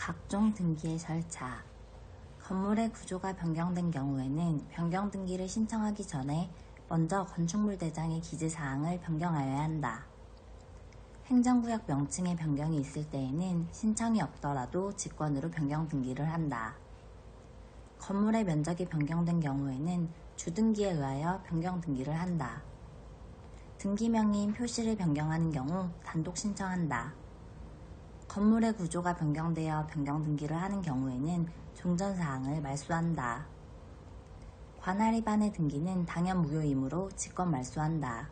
각종 등기의 절차. 건물의 구조가 변경된 경우에는 변경 등기를 신청하기 전에 먼저 건축물 대장의 기재사항을 변경하여야 한다. 행정구역 명칭의 변경이 있을 때에는 신청이 없더라도 직권으로 변경 등기를 한다. 건물의 면적이 변경된 경우에는 주등기에 의하여 변경 등기를 한다. 등기명의인 표시를 변경하는 경우 단독 신청한다. 건물의 구조가 변경되어 변경 등기를 하는 경우에는 종전사항을 말소한다. 관할 위반의 등기는 당연 무효이므로 직권 말소한다.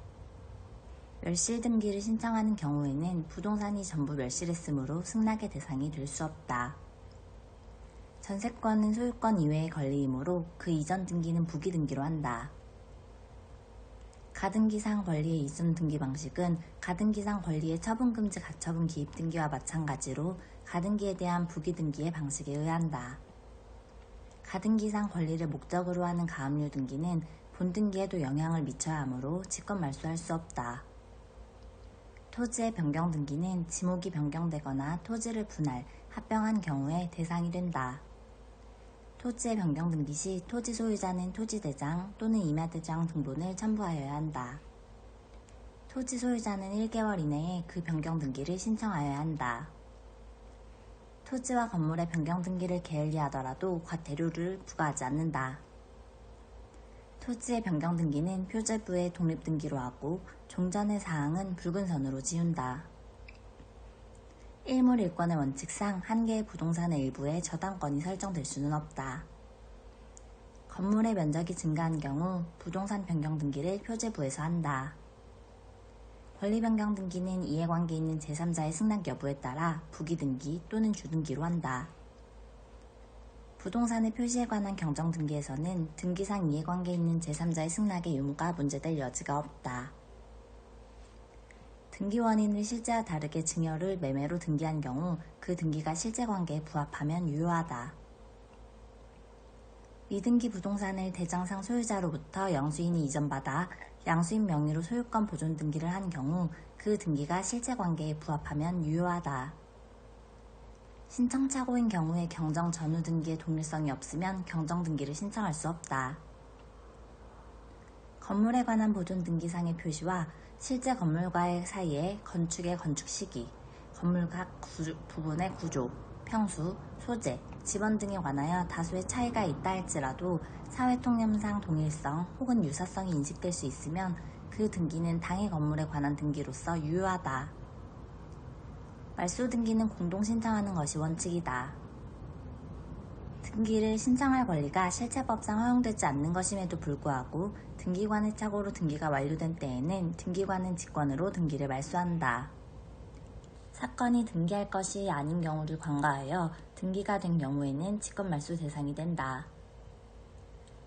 멸실 등기를 신청하는 경우에는 부동산이 전부 멸실했으므로 승낙의 대상이 될 수 없다. 전세권은 소유권 이외의 권리이므로 그 이전 등기는 부기 등기로 한다. 가등기상 권리의 이전 등기 방식은 가등기상 권리의 처분금지 가처분 기입 등기와 마찬가지로 가등기에 대한 부기 등기의 방식에 의한다. 가등기상 권리를 목적으로 하는 가압류 등기는 본등기에도 영향을 미쳐야 하므로 직권 말소할 수 없다. 토지의 변경 등기는 지목이 변경되거나 토지를 분할, 합병한 경우에 대상이 된다. 토지의 변경 등기 시 토지 소유자는 토지대장 또는 임야대장 등본을 첨부하여야 한다. 토지 소유자는 1개월 이내에 그 변경 등기를 신청하여야 한다. 토지와 건물의 변경 등기를 게을리하더라도 과태료를 부과하지 않는다. 토지의 변경 등기는 표제부에 독립 등기로 하고 종전의 사항은 붉은 선으로 지운다. 일물일권의 원칙상 한 개의 부동산의 일부에 저당권이 설정될 수는 없다. 건물의 면적이 증가한 경우 부동산 변경 등기를 표제부에서 한다. 권리 변경 등기는 이해관계 있는 제3자의 승낙 여부에 따라 부기 등기 또는 주등기로 한다. 부동산의 표시에 관한 경정 등기에서는 등기상 이해관계 있는 제3자의 승낙의 유무가 문제될 여지가 없다. 등기 원인을 실제와 다르게 증여를 매매로 등기한 경우 그 등기가 실제 관계에 부합하면 유효하다. 미등기 부동산을 대장상 소유자로부터 영수인이 이전받아 양수인 명의로 소유권 보존 등기를 한 경우 그 등기가 실제 관계에 부합하면 유효하다. 신청착오인 경우에 경정 전후 등기의 동일성이 없으면 경정 등기를 신청할 수 없다. 건물에 관한 보존 등기상의 표시와 실제 건물과의 사이에 건축의 건축 시기, 건물 각 부분의 구조, 평수, 소재, 지번 등에 관하여 다소의 차이가 있다 할지라도 사회통념상 동일성 혹은 유사성이 인식될 수 있으면 그 등기는 당해 건물에 관한 등기로서 유효하다. 말소 등기는 공동 신청하는 것이 원칙이다. 등기를 신청할 권리가 실체법상 허용되지 않는 것임에도 불구하고 등기관의 착오로 등기가 완료된 때에는 등기관은 직권으로 등기를 말소한다. 사건이 등기할 것이 아닌 경우를 관가하여 등기가 된 경우에는 직권 말소 대상이 된다.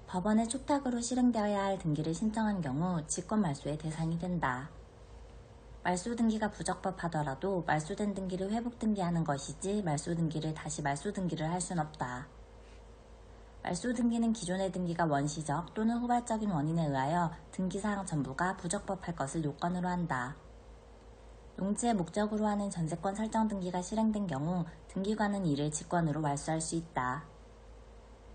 법원의 촉탁으로 실행되어야 할 등기를 신청한 경우 직권 말소의 대상이 된다. 말소 등기가 부적법하더라도 말소된 등기를 회복 등기하는 것이지 말소 등기를 다시 말소 등기를 할 수는 없다. 말소 등기는 기존의 등기가 원시적 또는 후발적인 원인에 의하여 등기사항 전부가 부적법할 것을 요건으로 한다. 농지의 목적으로 하는 전세권 설정 등기가 실행된 경우 등기관은 이를 직권으로 말소할 수 있다.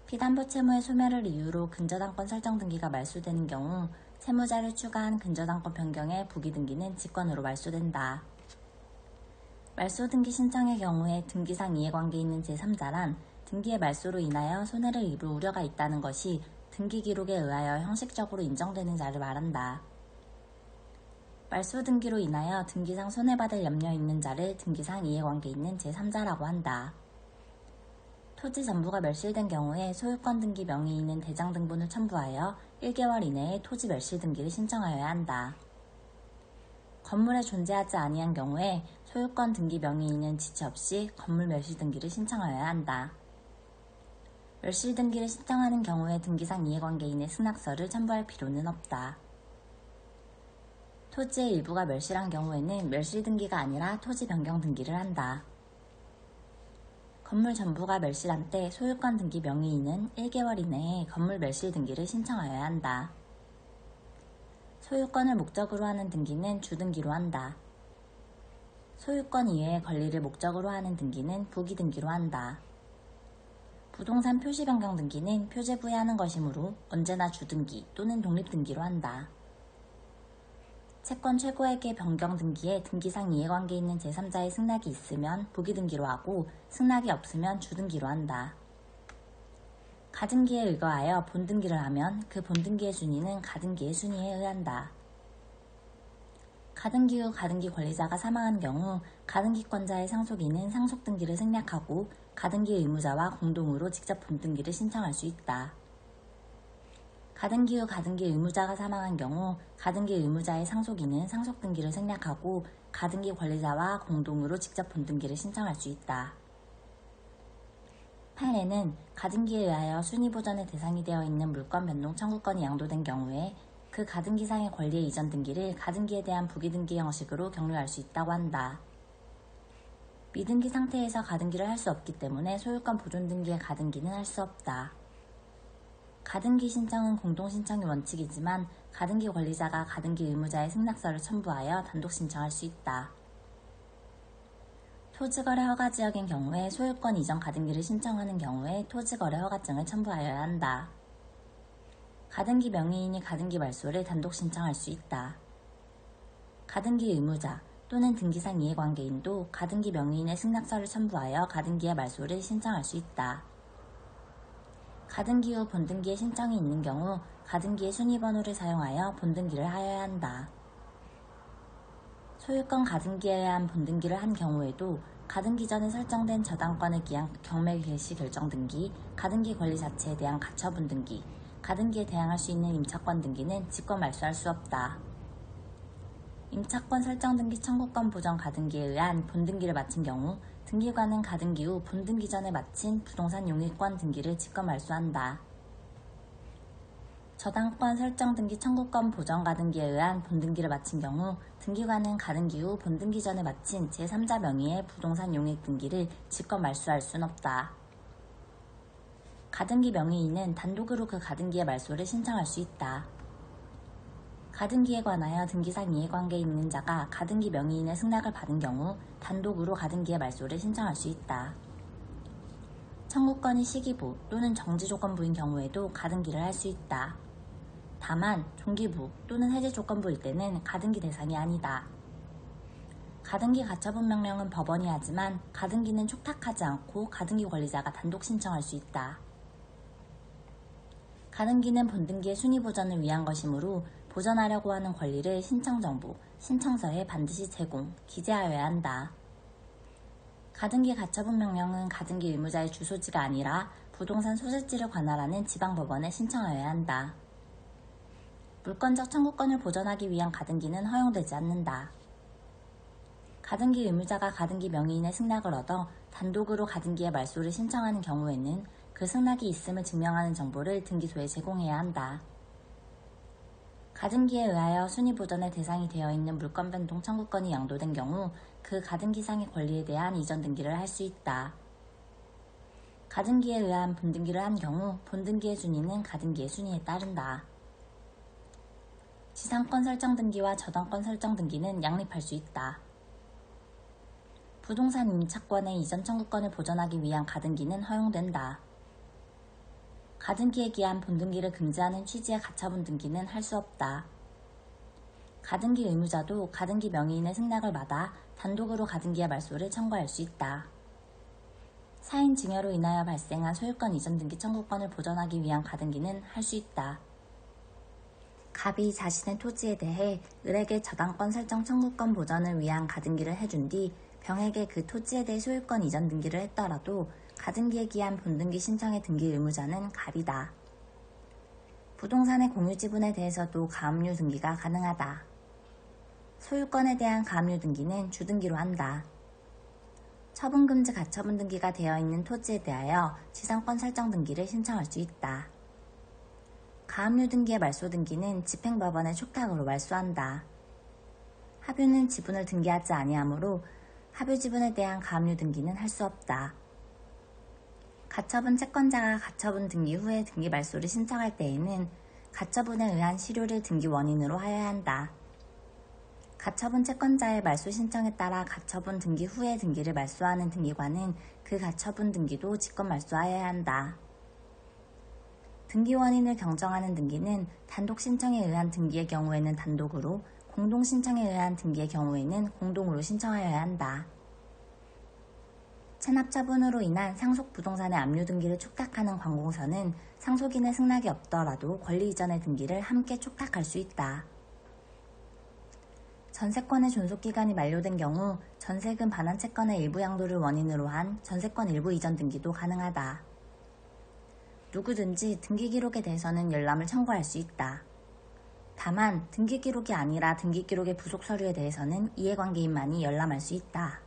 피담보 채무의 소멸을 이유로 근저당권 설정 등기가 말소되는 경우 채무자를 추가한 근저당권 변경의 부기 등기는 직권으로 말소된다. 말소 등기 신청의 경우에 등기상 이해관계 있는 제3자란 등기의 말소로 인하여 손해를 입을 우려가 있다는 것이 등기 기록에 의하여 형식적으로 인정되는 자를 말한다. 말소 등기로 인하여 등기상 손해받을 염려 있는 자를 등기상 이해관계 있는 제3자라고 한다. 토지 전부가 멸실된 경우에 소유권 등기 명의인은 대장 등본을 첨부하여 1개월 이내에 토지 멸실 등기를 신청하여야 한다. 건물에 존재하지 아니한 경우에 소유권 등기 명의인은 지체 없이 건물 멸실 등기를 신청하여야 한다. 멸실 등기를 신청하는 경우에 등기상 이해관계인의 승낙서를 첨부할 필요는 없다. 토지의 일부가 멸실한 경우에는 멸실 등기가 아니라 토지 변경 등기를 한다. 건물 전부가 멸실한 때 소유권 등기 명의인은 1개월 이내에 건물 멸실 등기를 신청하여야 한다. 소유권을 목적으로 하는 등기는 주등기로 한다. 소유권 이외의 권리를 목적으로 하는 등기는 부기등기로 한다. 부동산 표시 변경 등기는 표제부에 하는 것이므로 언제나 주등기 또는 독립등기로 한다. 채권 최고액의 변경 등기에 등기상 이해관계 있는 제3자의 승낙이 있으면 부기등기로 하고 승낙이 없으면 주등기로 한다. 가등기에 의거하여 본등기를 하면 그 본등기의 순위는 가등기의 순위에 의한다. 가등기 후 가등기 권리자가 사망한 경우 가등기권자의 상속인은 상속등기를 생략하고 가등기 의무자와 공동으로 직접 본등기를 신청할 수 있다. 가등기 후 가등기 의무자가 사망한 경우 가등기 의무자의 상속인은 상속등기를 생략하고 가등기 권리자와 공동으로 직접 본등기를 신청할 수 있다. 판례는 가등기에 의하여 순위보전의 대상이 되어 있는 물권 변동 청구권이 양도된 경우에 그 가등기상의 권리의 이전 등기를 가등기에 대한 부기등기 형식으로 경료할 수 있다고 한다. 미등기 상태에서 가등기를 할 수 없기 때문에 소유권 보존 등기의 가등기는 할 수 없다. 가등기 신청은 공동신청이 원칙이지만 가등기 권리자가 가등기 의무자의 승낙서를 첨부하여 단독 신청할 수 있다. 토지거래 허가지역인 경우에 소유권 이전 가등기를 신청하는 경우에 토지거래 허가증을 첨부하여야 한다. 가등기 명의인이 가등기 말소를 단독 신청할 수 있다. 가등기 의무자 또는 등기상 이해관계인도 가등기 명의인의 승낙서를 첨부하여 가등기의 말소를 신청할 수 있다. 가등기 후 본등기에 신청이 있는 경우 가등기의 순위번호를 사용하여 본등기를 하여야 한다. 소유권 가등기에 의한 본등기를 한 경우에도 가등기 전에 설정된 저당권을 기한 경매 개시 결정 등기, 가등기 권리 자체에 대한 가처분 등기, 가등기에 대항할 수 있는 임차권 등기는 직권 말소할 수 없다. 임차권 설정 등기 청구권 보전 가등기에 의한 본등기를 마친 경우 등기관은 가등기 후 본등기 전에 마친 부동산 용익권 등기를 직권 말소한다. 저당권 설정 등기 청구권 보전 가등기에 의한 본등기를 마친 경우 등기관은 가등기 후 본등기 전에 마친 제3자 명의의 부동산 용익 등기를 직권 말소할 순 없다. 가등기 명의인은 단독으로 그 가등기의 말소를 신청할 수 있다. 가등기에 관하여 등기상 이해관계에 있는 자가 가등기 명의인의 승낙을 받은 경우 단독으로 가등기의 말소를 신청할 수 있다. 청구권이 시기부 또는 정지조건부인 경우에도 가등기를 할 수 있다. 다만 종기부 또는 해제조건부일 때는 가등기 대상이 아니다. 가등기 가처분 명령은 법원이 하지만 가등기는 촉탁하지 않고 가등기 권리자가 단독 신청할 수 있다. 가등기는 본등기의 순위 보전을 위한 것이므로 보전하려고 하는 권리를 신청정보, 신청서에 반드시 제공, 기재하여야 한다. 가등기 가처분 명령은 가등기 의무자의 주소지가 아니라 부동산 소재지를 관할하는 지방법원에 신청하여야 한다. 물권적 청구권을 보전하기 위한 가등기는 허용되지 않는다. 가등기 의무자가 가등기 명의인의 승낙을 얻어 단독으로 가등기의 말소를 신청하는 경우에는 그 승낙이 있음을 증명하는 정보를 등기소에 제공해야 한다. 가등기에 의하여 순위보전의 대상이 되어 있는 물권 변동 청구권이 양도된 경우 그 가등기상의 권리에 대한 이전 등기를 할 수 있다. 가등기에 의한 본등기를 한 경우 본등기의 순위는 가등기의 순위에 따른다. 지상권 설정 등기와 저당권 설정 등기는 양립할 수 있다. 부동산 임차권의 이전 청구권을 보전하기 위한 가등기는 허용된다. 가등기에 기한 본등기를 금지하는 취지의 가처분 등기는 할 수 없다. 가등기 의무자도 가등기 명의인의 승낙을 받아 단독으로 가등기의 말소를 청구할 수 있다. 사인 증여로 인하여 발생한 소유권 이전 등기 청구권을 보전하기 위한 가등기는 할 수 있다. 갑이 자신의 토지에 대해 을에게 저당권 설정 청구권 보전을 위한 가등기를 해준 뒤 병에게 그 토지에 대해 소유권 이전 등기를 했더라도 가등기에 기한 본등기 신청의 등기 의무자는 갑이다. 부동산의 공유지분에 대해서도 가압류 등기가 가능하다. 소유권에 대한 가압류 등기는 주등기로 한다. 처분금지 가처분 등기가 되어 있는 토지에 대하여 지상권 설정 등기를 신청할 수 있다. 가압류 등기의 말소 등기는 집행법원의 촉탁으로 말소한다. 합유는 지분을 등기하지 아니하므로 합유 지분에 대한 가압류 등기는 할 수 없다. 가처분 채권자가 가처분 등기 후에 등기 말소를 신청할 때에는 가처분에 의한 실효를 등기 원인으로 하여야 한다. 가처분 채권자의 말소 신청에 따라 가처분 등기 후에 등기를 말소하는 등기관은 그 가처분 등기도 직권 말소하여야 한다. 등기 원인을 경정하는 등기는 단독 신청에 의한 등기의 경우에는 단독으로, 공동 신청에 의한 등기의 경우에는 공동으로 신청하여야 한다. 체납 처분으로 인한 상속 부동산의 압류 등기를 촉탁하는 관공서는 상속인의 승낙이 없더라도 권리 이전의 등기를 함께 촉탁할 수 있다. 전세권의 존속기간이 만료된 경우 전세금 반환 채권의 일부 양도를 원인으로 한 전세권 일부 이전 등기도 가능하다. 누구든지 등기기록에 대해서는 열람을 청구할 수 있다. 다만 등기기록이 아니라 등기기록의 부속 서류에 대해서는 이해관계인만이 열람할 수 있다.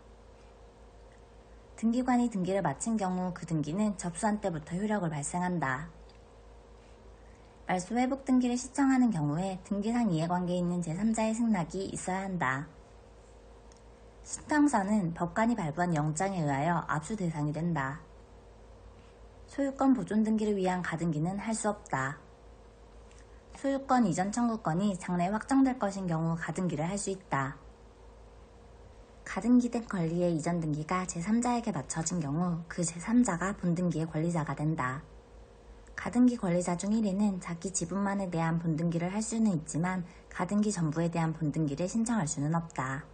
등기관이 등기를 마친 경우 그 등기는 접수한 때부터 효력을 발생한다. 말소 회복 등기를 시청하는 경우에 등기상 이해관계에 있는 제3자의 승낙이 있어야 한다. 신청서는 법관이 발부한 영장에 의하여 압수 대상이 된다. 소유권 보존 등기를 위한 가등기는 할 수 없다. 소유권 이전 청구권이 장래에 확정될 것인 경우 가등기를 할 수 있다. 가등기된 권리의 이전 등기가 제3자에게 맞춰진 경우 그 제3자가 본등기의 권리자가 된다. 가등기 권리자 중 1위는 자기 지분만에 대한 본등기를 할 수는 있지만 가등기 전부에 대한 본등기를 신청할 수는 없다.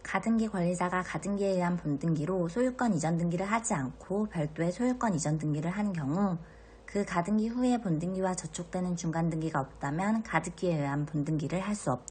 가등기 권리자가 가등기에 의한 본등기로 소유권 이전 등기를 하지 않고 별도의 소유권 이전 등기를 하는 경우 그 가등기 후에 본등기와 저촉되는 중간 등기가 없다면 가등기에 의한 본등기를 할 수 없다.